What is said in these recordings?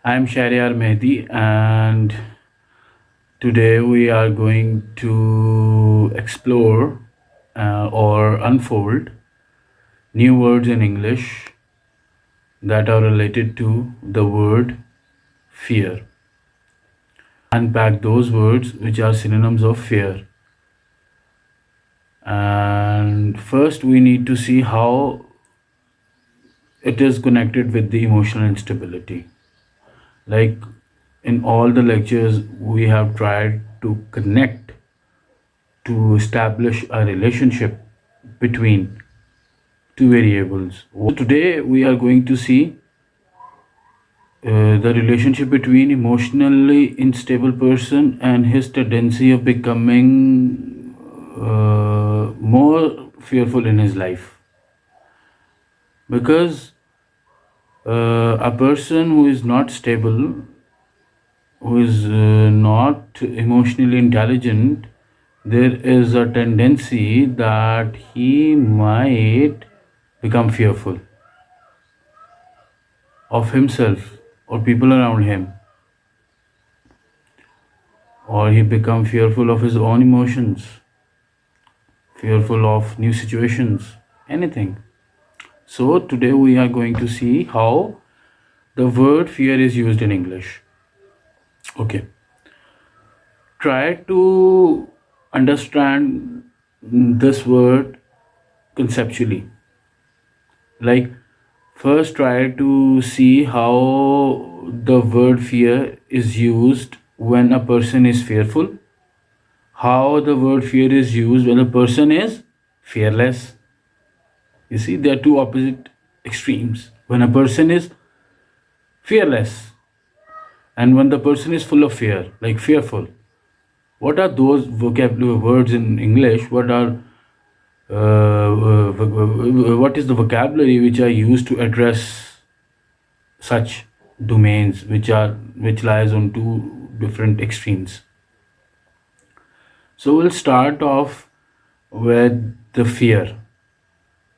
I'm Shahryar Mehdi, and today we are going to explore or unfold new words in English that are related to the word fear. Unpack those words which are synonyms of fear. And first, we need to see how it is connected with the emotional instability. Like in all the lectures, we have tried to connect to establish a relationship between two variables. Today we are going to see the relationship between emotionally unstable person and his tendency of becoming more fearful in his life. Because a person who is not stable, who is not emotionally intelligent, there is a tendency that he might become fearful of himself or people around him, or he become fearful of his own emotions, fearful of new situations, anything. So today we are going to see how the word fear is used in English. Okay, try to understand this word conceptually. Like, first try to see how the word fear is used when a person is fearful, how the word fear is used when a person is fearless. You see, there are two opposite extremes. When a person is fearless and when the person is full of fear, like fearful. What are those vocabulary words in English? What is the vocabulary which are used to address such domains which lies on two different extremes? So we'll start off with the fear,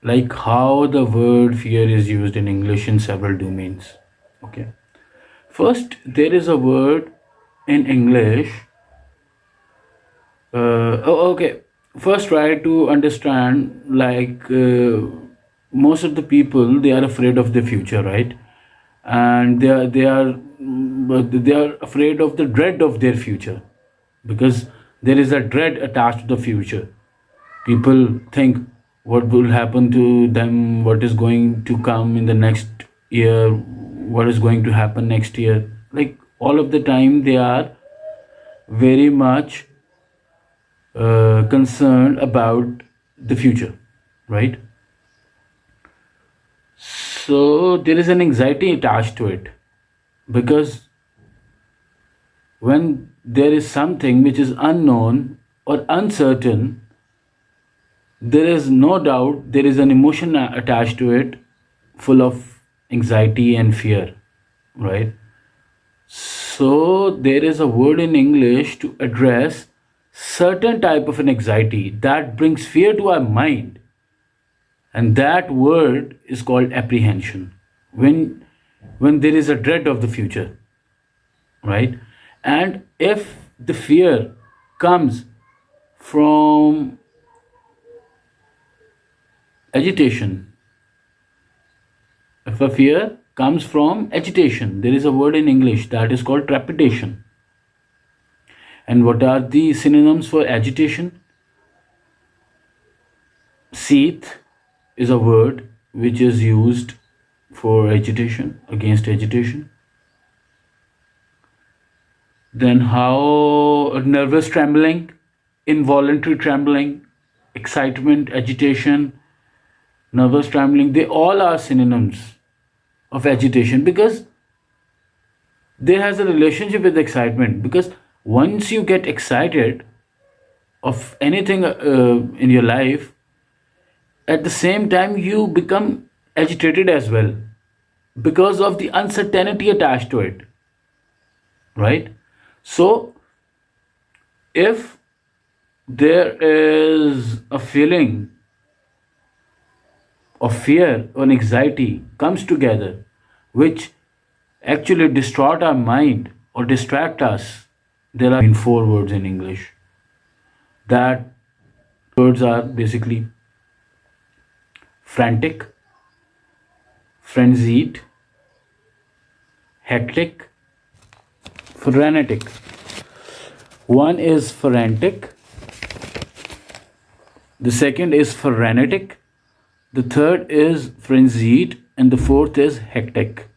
like how the word fear is used in English in several domains. Okay, first there is a word in English. Okay, first try to understand, like most of the people, they are afraid of the future, right? And they are afraid of the dread of their future, because there is a dread attached to the future. People think what will happen to them, what is going to come in the next year, what is going to happen next year. Like all of the time they are very much concerned about the future, right? So there is an anxiety attached to it, because when there is something which is unknown or uncertain, there is no doubt there is an emotion attached to it, full of anxiety and fear, right? So there is a word in English to address certain type of an anxiety that brings fear to our mind, and that word is called apprehension. When there is a dread of the future, right? And if the fear comes from agitation, if a fear comes from agitation, there is a word in English that is called trepidation. And what are the synonyms for agitation? Seeth is a word which is used for agitation, against agitation. Then how nervous trembling, involuntary trembling, excitement, agitation, nervous trembling, they all are synonyms of agitation, because there has a relationship with excitement. Because once you get excited of anything in your life, at the same time you become agitated as well, because of the uncertainty attached to it, right? So if there is a feeling of fear or anxiety comes together, which actually distort our mind or distract us. There are in four words in English. That words are basically frantic, frenzied, hectic, frenetic. One is frantic, the second is frenetic, the third is frenzied, and the fourth is hectic.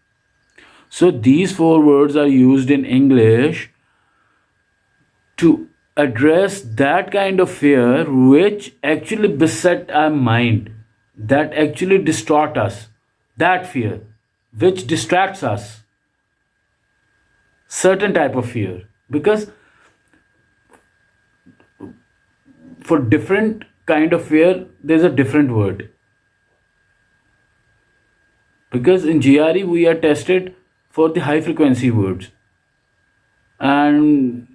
So these four words are used in English to address that kind of fear which actually beset our mind, that actually distort us, that fear which distracts us, certain type of fear. Because for different kind of fear there's a different word, because in GRE we are tested for the high frequency words, and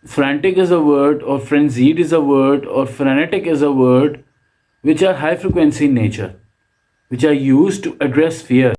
frantic is a word, or frenzied is a word, or frenetic is a word which are high frequency in nature, which are used to address fear.